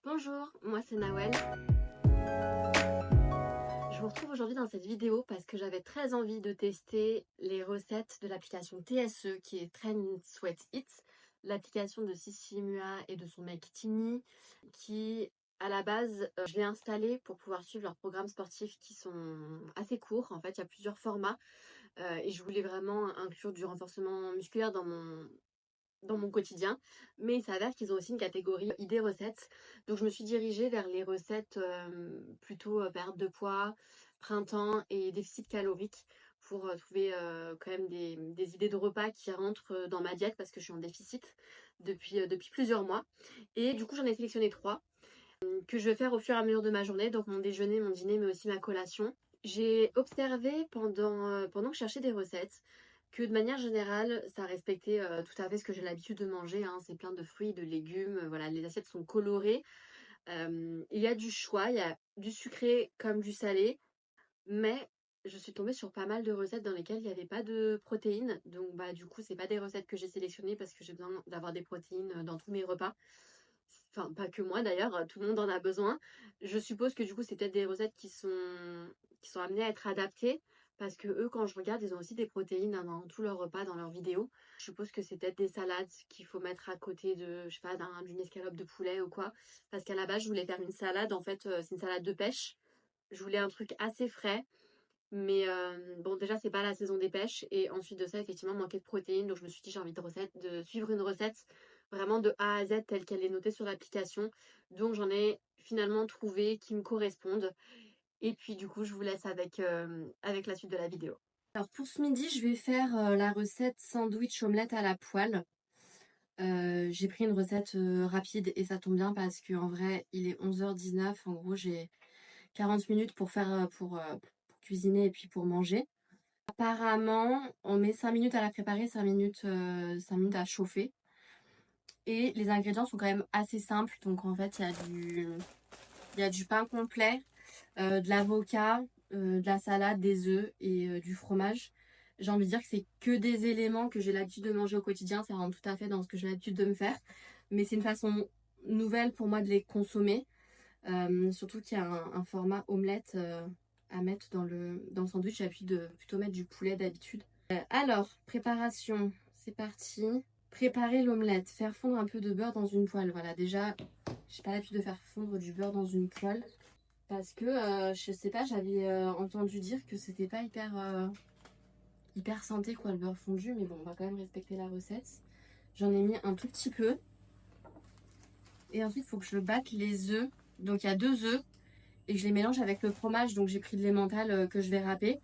Bonjour, moi c'est Nawel. Je vous retrouve aujourd'hui dans cette vidéo parce que j'avais très envie de tester les recettes de l'application TSE qui est Trend Sweat Hits, l'application de Sissi Mua et de son mec Tini, qui à la base je l'ai installée pour pouvoir suivre leurs programmes sportifs qui sont assez courts. En fait, il y a plusieurs formats et je voulais vraiment inclure du renforcement musculaire dans mon quotidien, mais il s'avère qu'ils ont aussi une catégorie idées recettes. Donc je me suis dirigée vers les recettes plutôt perte de poids, printemps et déficit calorique pour trouver quand même des idées de repas qui rentrent dans ma diète parce que je suis en déficit depuis plusieurs mois. Et du coup j'en ai sélectionné 3 que je vais faire au fur et à mesure de ma journée, donc mon déjeuner, mon dîner, mais aussi ma collation. J'ai observé pendant que je cherchais des recettes que de manière générale, ça respectait tout à fait ce que j'ai l'habitude de manger, hein. C'est plein de fruits, de légumes, voilà, les assiettes sont colorées. Il y a du choix, il y a du sucré comme du salé, mais je suis tombée sur pas mal de recettes dans lesquelles il n'y avait pas de protéines. Donc bah du coup, c'est pas des recettes que j'ai sélectionnées parce que j'ai besoin d'avoir des protéines dans tous mes repas. Enfin, pas que moi d'ailleurs, tout le monde en a besoin. Je suppose que du coup, c'est peut-être des recettes qui sont amenées à être adaptées parce que eux, quand je regarde, ils ont aussi des protéines hein, dans tous leurs repas, dans leurs vidéos. Je suppose que c'est peut-être des salades qu'il faut mettre à côté de, je sais pas, d'une escalope de poulet ou quoi. Parce qu'à la base, je voulais faire une salade, en fait, c'est une salade de pêche. Je voulais un truc assez frais. Mais bon, déjà, c'est pas la saison des pêches. Et ensuite de ça, effectivement, manquait de protéines. Donc, je me suis dit, j'ai envie de suivre une recette vraiment de A à Z telle qu'elle est notée sur l'application. Donc, j'en ai finalement trouvé qui me correspondent. Et puis, du coup, je vous laisse avec la suite de la vidéo. Alors, pour ce midi, je vais faire la recette sandwich omelette à la poêle. J'ai pris une recette rapide et ça tombe bien parce qu'en vrai, il est 11h19. En gros, j'ai 40 minutes pour cuisiner et puis pour manger. Apparemment, on met 5 minutes à la préparer, 5 minutes à chauffer. Et les ingrédients sont quand même assez simples. Donc en fait, il y a du pain complet, de l'avocat, de la salade, des œufs et du fromage. J'ai envie de dire que c'est que des éléments que j'ai l'habitude de manger au quotidien. Ça rentre tout à fait dans ce que j'ai l'habitude de me faire. Mais c'est une façon nouvelle pour moi de les consommer. Surtout qu'il y a un format omelette à mettre dans le sandwich. J'ai l'habitude de plutôt mettre du poulet d'habitude. Alors, préparation, c'est parti. Préparer l'omelette, faire fondre un peu de beurre dans une poêle. Voilà, déjà, j'ai pas l'habitude de faire fondre du beurre dans une poêle parce que je sais pas, j'avais entendu dire que c'était pas hyper santé quoi le beurre fondu, mais bon, on va quand même respecter la recette. J'en ai mis un tout petit peu. Et ensuite, il faut que je batte les œufs. Donc, il y a 2 œufs et que je les mélange avec le fromage. Donc, j'ai pris de l'emmental que je vais râper.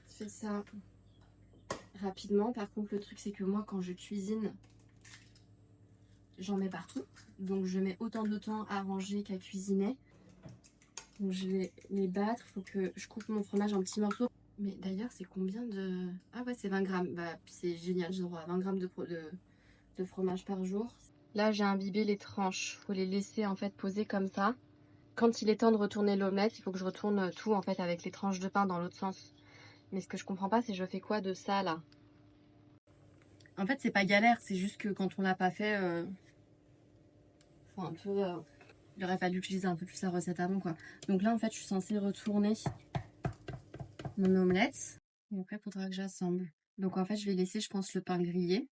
Je fais ça rapidement. Par contre, le truc, c'est que moi, quand je cuisine, j'en mets partout. Donc, je mets autant de temps à ranger qu'à cuisiner. Donc, je vais les battre. Il faut que je coupe mon fromage en petits morceaux. Mais d'ailleurs, c'est combien de... Ah ouais, c'est 20 grammes. Bah, c'est génial. J'ai droit à 20 grammes de fromage par jour. Là, j'ai imbibé les tranches. Il faut les laisser en fait poser comme ça. Quand il est temps de retourner l'omelette, il faut que je retourne tout en fait avec les tranches de pain dans l'autre sens. Mais ce que je comprends pas, c'est je fais quoi de ça là? En fait, c'est pas galère, c'est juste que quand on l'a pas fait, faut un peu. Il aurait fallu utiliser un peu plus la recette avant quoi. Donc là, en fait, je suis censée retourner mon omelette. Et après, il faudra que j'assemble. Donc en fait, je vais laisser, je pense, le pain grillé.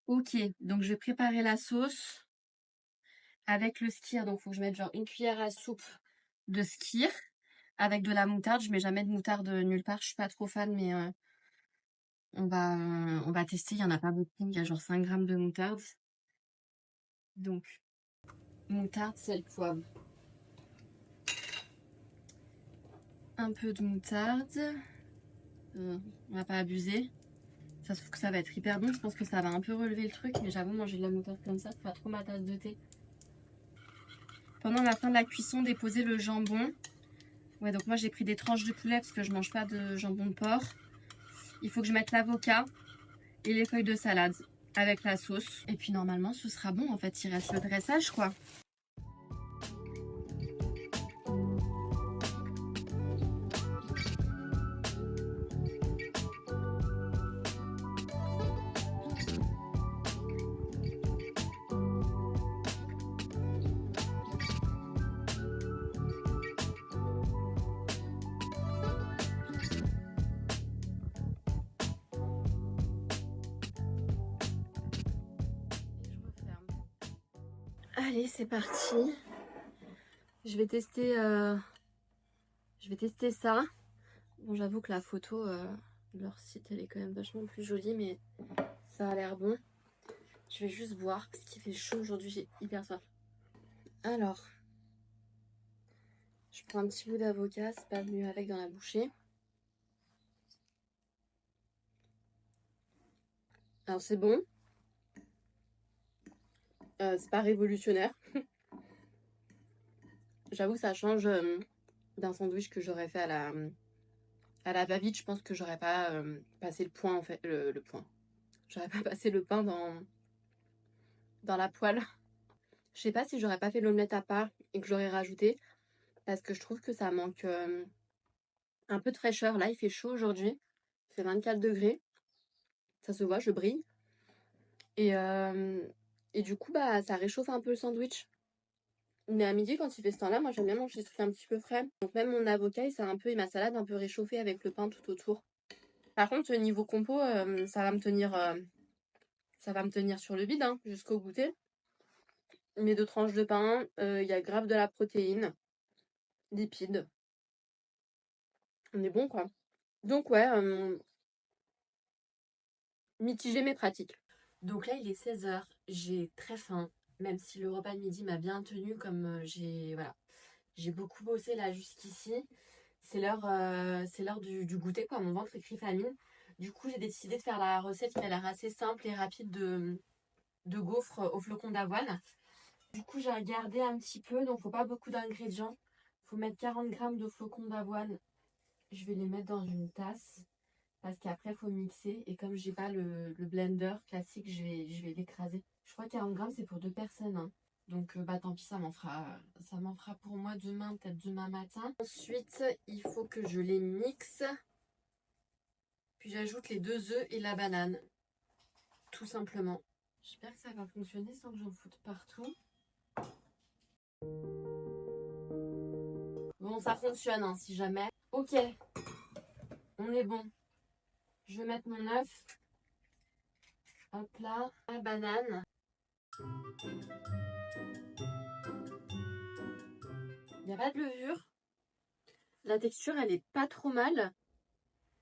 Ok, donc je vais préparer la sauce avec le skyr. Donc il faut que je mette genre une cuillère à soupe de skyr avec de la moutarde. Je mets jamais de moutarde nulle part, je suis pas trop fan, mais on va tester. Il y en a pas beaucoup, il y a genre 5 grammes de moutarde. Donc moutarde, sel, poivre. Un peu de moutarde. On va pas abuser. Ça se trouve que ça va être hyper bon. Je pense que ça va un peu relever le truc, mais j'avoue manger de la moutarde comme ça, c'est pas trop ma tasse de thé. Pendant la fin de la cuisson, déposer le jambon. Ouais, donc moi j'ai pris des tranches de poulet parce que je mange pas de jambon de porc. Il faut que je mette l'avocat et les feuilles de salade avec la sauce. Et puis normalement ce sera bon, en fait il reste le dressage quoi. Allez, c'est parti. Je vais tester ça. Bon, j'avoue que la photo de leur site, elle est quand même vachement plus jolie, mais ça a l'air bon. Je vais juste boire parce qu'il fait chaud aujourd'hui, j'ai hyper soif. Alors, je prends un petit bout d'avocat, c'est pas venu avec dans la bouchée. Alors c'est bon. C'est pas révolutionnaire. J'avoue, ça change d'un sandwich que j'aurais fait à la va-vite. Je pense que j'aurais pas passé le point en fait. Le point. J'aurais pas passé le pain dans la poêle. Je sais pas si j'aurais pas fait l'omelette à part et que j'aurais rajouté. Parce que je trouve que ça manque un peu de fraîcheur. Là, il fait chaud aujourd'hui. Il fait 24 degrés. Ça se voit, je brille. Et du coup, bah, ça réchauffe un peu le sandwich. Mais à midi, quand il fait ce temps-là, moi j'aime bien manger des trucs un petit peu frais. Donc même mon avocat, et ma salade un peu réchauffée avec le pain tout autour. Par contre, niveau compo, ça va me tenir sur le vide hein, jusqu'au goûter. Mes 2 tranches de pain, il y a grave de la protéine, lipides. On est bon quoi. Donc ouais, mitigé mais pratique. Donc là, il est 16h, j'ai très faim. Même si le repas de midi m'a bien tenu, comme j'ai beaucoup bossé là jusqu'ici. C'est l'heure du goûter, quoi. Mon ventre écrit famine. Du coup, j'ai décidé de faire la recette qui a l'air assez simple et rapide de gaufres au flocon d'avoine. Du coup, j'ai regardé un petit peu, donc faut pas beaucoup d'ingrédients. Faut mettre 40 grammes de flocons d'avoine. Je vais les mettre dans une tasse parce qu'après, il faut mixer. Et comme j'ai pas le blender classique, je vais l'écraser. Je crois que 40 grammes, c'est pour 2 personnes, hein. Donc bah tant pis, ça m'en fera pour moi demain, peut-être demain matin. Ensuite, il faut que je les mixe. Puis j'ajoute les 2 œufs et la banane. Tout simplement. J'espère que ça va fonctionner sans que j'en foute partout. Bon, ça fonctionne hein, si jamais. Ok, on est bon. Je vais mettre mon œuf. Hop là, la banane. Il n'y a pas de levure. La texture, elle est pas trop mal.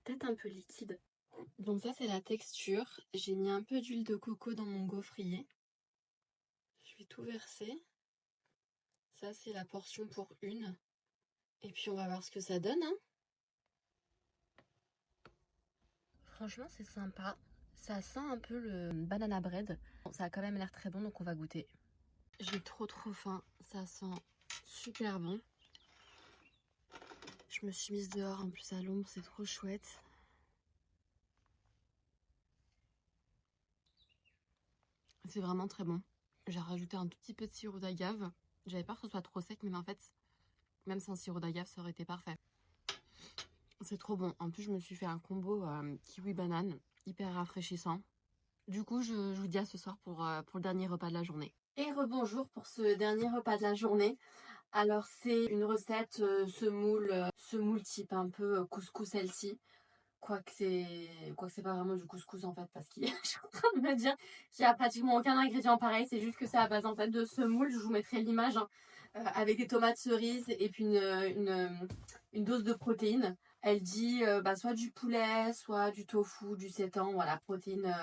Peut-être un peu liquide. Donc ça, c'est la texture. J'ai mis un peu d'huile de coco dans mon gaufrier. Je vais tout verser. Ça, c'est la portion pour une. Et puis, on va voir ce que ça donne. Hein. Franchement, c'est sympa. Ça sent un peu le banana bread. Bon, ça a quand même l'air très bon, donc on va goûter. J'ai trop faim. Ça sent super bon. Je me suis mise dehors en plus à l'ombre, c'est trop chouette. C'est vraiment très bon. J'ai rajouté un tout petit peu de sirop d'agave. J'avais peur que ce soit trop sec, mais en fait, même sans sirop d'agave, ça aurait été parfait. C'est trop bon. En plus, je me suis fait un combo kiwi-banane, hyper rafraîchissant. Du coup, je vous dis à ce soir pour le dernier repas de la journée. Et rebonjour pour ce dernier repas de la journée. Alors, c'est une recette semoule type un peu couscous healthy. Quoique c'est pas vraiment du couscous en fait, parce que je suis en train de me dire qu'il n'y a pratiquement aucun ingrédient pareil, c'est juste que c'est à base en fait de semoule. Je vous mettrai l'image hein, avec des tomates cerises et puis une dose de protéines. Elle dit soit du poulet, soit du tofu, du seitan, voilà, protéines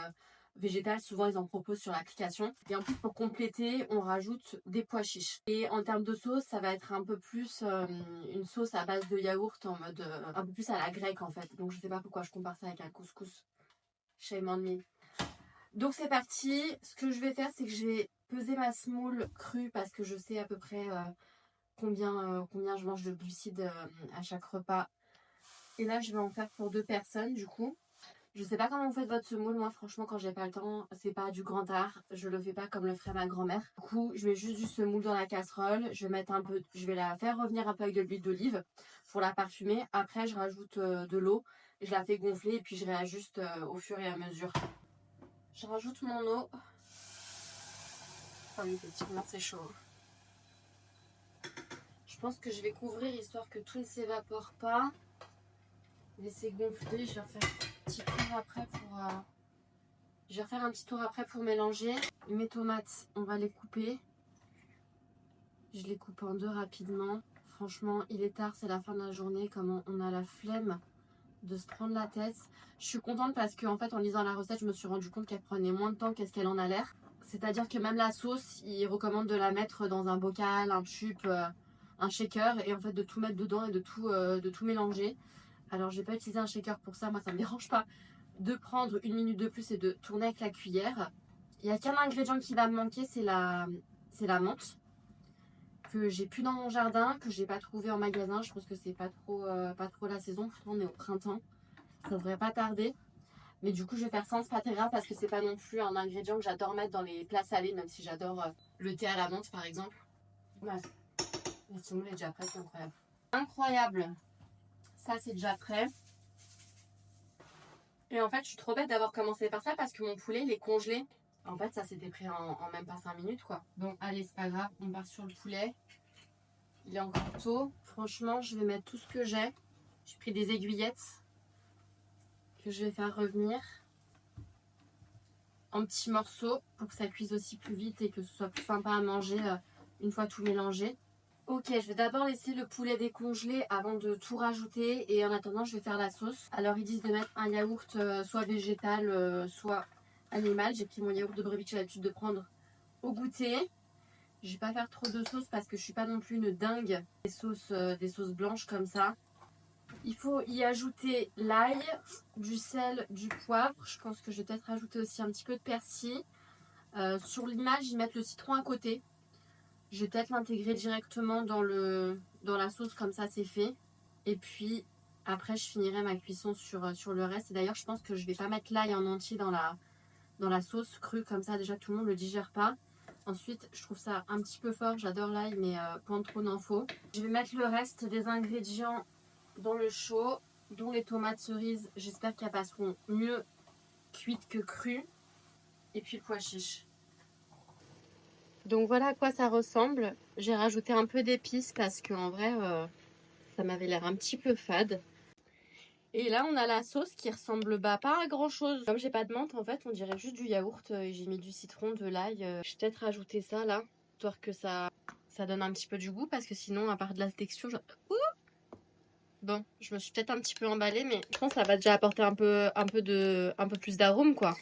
végétales. Souvent ils en proposent sur l'application. Et en plus pour compléter, on rajoute des pois chiches. Et en termes de sauce, ça va être un peu plus une sauce à base de yaourt en mode un peu plus à la grecque en fait. Donc je sais pas pourquoi je compare ça avec un couscous. Shame on me. Donc c'est parti. Ce que je vais faire, c'est que je vais peser ma semoule crue parce que je sais à peu près combien je mange de glucides à chaque repas. Et là, je vais en faire pour 2 personnes du coup. Je sais pas comment vous faites votre semoule. Moi, franchement, quand j'ai pas le temps, c'est pas du grand art. Je le fais pas comme le ferait ma grand-mère. Du coup, je mets juste du semoule dans la casserole. Je vais la faire revenir un peu avec de l'huile d'olive pour la parfumer. Après, je rajoute de l'eau. Je la fais gonfler et puis je réajuste au fur et à mesure. Je rajoute mon eau. Ah oui, effectivement, c'est chaud. Je pense que je vais couvrir histoire que tout ne s'évapore pas. Laisser gonfler. Je vais refaire un petit tour après pour mélanger. Mes tomates, on va les couper. Je les coupe en deux rapidement. Franchement, il est tard, c'est la fin de la journée. Comme on a la flemme de se prendre la tête. Je suis contente parce que en fait, en lisant la recette, je me suis rendu compte qu'elle prenait moins de temps qu'est-ce qu'elle en a l'air. C'est-à-dire que même la sauce, ils recommandent de la mettre dans un bocal, un tube, un shaker et en fait de tout mettre dedans et de tout mélanger. Alors, j'ai pas utilisé un shaker pour ça, moi ça me dérange pas de prendre une minute de plus et de tourner avec la cuillère. Il n'y a qu'un ingrédient qui va me manquer, c'est la menthe que j'ai plus dans mon jardin, que j'ai pas trouvé en magasin. Je pense que c'est pas trop la saison. Pourtant on est au printemps, ça devrait pas tarder. Mais du coup je vais faire sans, c'est pas très grave parce que c'est pas non plus un ingrédient que j'adore mettre dans les plats salés, même si j'adore le thé à la menthe par exemple. Ouais, le semoule est déjà prêt, c'est incroyable. Incroyable. Ça c'est déjà prêt. Et en fait, je suis trop bête d'avoir commencé par ça parce que mon poulet, il est congelé. En fait, ça s'était pris en même pas 5 minutes, quoi. Bon, allez, c'est pas grave, on part sur le poulet. Il est encore tôt. Franchement, je vais mettre tout ce que j'ai. J'ai pris des aiguillettes que je vais faire revenir en petits morceaux pour que ça cuise aussi plus vite et que ce soit plus sympa à manger une fois tout mélangé. Ok, je vais d'abord laisser le poulet décongeler avant de tout rajouter et en attendant je vais faire la sauce. Alors ils disent de mettre un yaourt soit végétal soit animal. J'ai pris mon yaourt de brebis que j'ai l'habitude de prendre au goûter. Je vais pas faire trop de sauce parce que je suis pas non plus une dingue des sauces blanches comme ça. Il faut y ajouter l'ail, du sel, du poivre. Je pense que je vais peut-être rajouter aussi un petit peu de persil. Sur l'image ils mettent le citron à côté. Je vais peut-être l'intégrer directement dans la sauce, comme ça c'est fait. Et puis après je finirai ma cuisson sur le reste. Et d'ailleurs je pense que je vais pas mettre l'ail en entier dans la sauce crue, comme ça déjà tout le monde le digère pas. Ensuite je trouve ça un petit peu fort, j'adore l'ail mais point trop n'en faut. Je vais mettre le reste des ingrédients dans le chaud, dont les tomates cerises, j'espère qu'elles passeront mieux cuites que crues. Et puis le pois chiche. Donc voilà à quoi ça ressemble. J'ai rajouté un peu d'épices parce qu'en vrai, ça m'avait l'air un petit peu fade. Et là, on a la sauce qui ressemble pas à grand chose. Comme j'ai pas de menthe, en fait, on dirait juste du yaourt. Et j'ai mis du citron, de l'ail. Je vais peut-être rajouter ça là, histoire que ça donne un petit peu du goût parce que sinon, à part de la texture, bon, je me suis peut-être un petit peu emballée, mais je pense que ça va déjà apporter un peu plus d'arôme, quoi.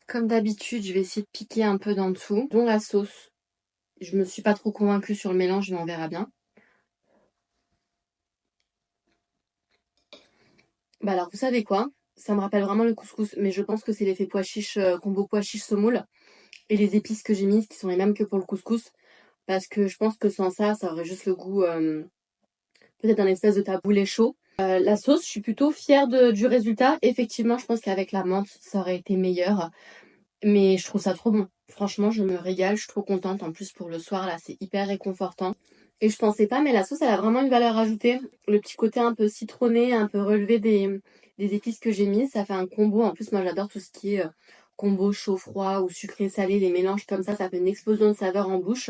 Comme d'habitude, je vais essayer de piquer un peu dans tout, dont la sauce. Je me suis pas trop convaincue sur le mélange, mais on verra bien. Bah alors, vous savez quoi? Ça me rappelle vraiment le couscous, mais je pense que c'est l'effet pois chiche, combo pois chiche semoule. Et les épices que j'ai mises, qui sont les mêmes que pour le couscous. Parce que je pense que sans ça, ça aurait juste le goût, peut-être d'un espèce de taboulé chaud. La sauce, je suis plutôt fière du résultat. Effectivement, je pense qu'avec la menthe, ça aurait été meilleur. Mais je trouve ça trop bon. Franchement, je me régale, je suis trop contente. En plus, pour le soir, là, c'est hyper réconfortant. Et je pensais pas, mais la sauce, elle a vraiment une valeur ajoutée. Le petit côté un peu citronné, un peu relevé des épices que j'ai mises, ça fait un combo. En plus, moi, j'adore tout ce qui est combo chaud-froid ou sucré-salé, les mélanges comme ça fait une explosion de saveurs en bouche.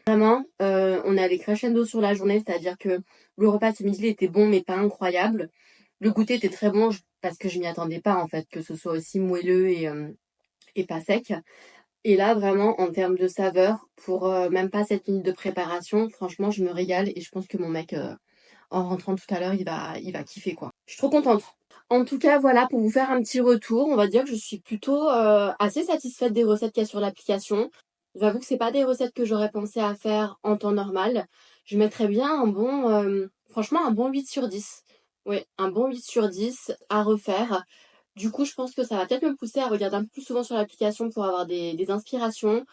Vraiment, on est allé crescendo sur la journée, c'est-à-dire que le repas de ce midi était bon, mais pas incroyable. Le goûter était très bon parce que je m'y attendais pas, en fait, que ce soit aussi moelleux et pas sec. Et là, vraiment, en termes de saveur, pour même pas 7 minutes de préparation, franchement, je me régale et je pense que mon mec, en rentrant tout à l'heure, il va kiffer, quoi. Je suis trop contente. En tout cas, voilà, pour vous faire un petit retour, on va dire que je suis plutôt assez satisfaite des recettes qu'il y a sur l'application. J'avoue que c'est pas des recettes que j'aurais pensé à faire en temps normal. Je mettrais bien franchement, un bon 8 sur 10. Oui, un bon 8 sur 10 à refaire. Du coup, je pense que ça va peut-être me pousser à regarder un peu plus souvent sur l'application pour avoir des inspirations.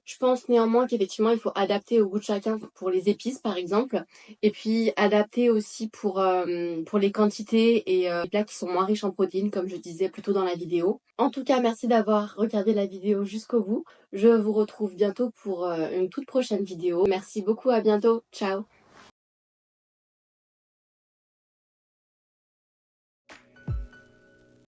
Je pense néanmoins qu'effectivement, il faut adapter au goût de chacun pour les épices, par exemple. Et puis, adapter aussi pour les quantités et les plats qui sont moins riches en protéines, comme je disais plus tôt dans la vidéo. En tout cas, merci d'avoir regardé la vidéo jusqu'au bout. Je vous retrouve bientôt pour une toute prochaine vidéo. Merci beaucoup, à bientôt. Ciao!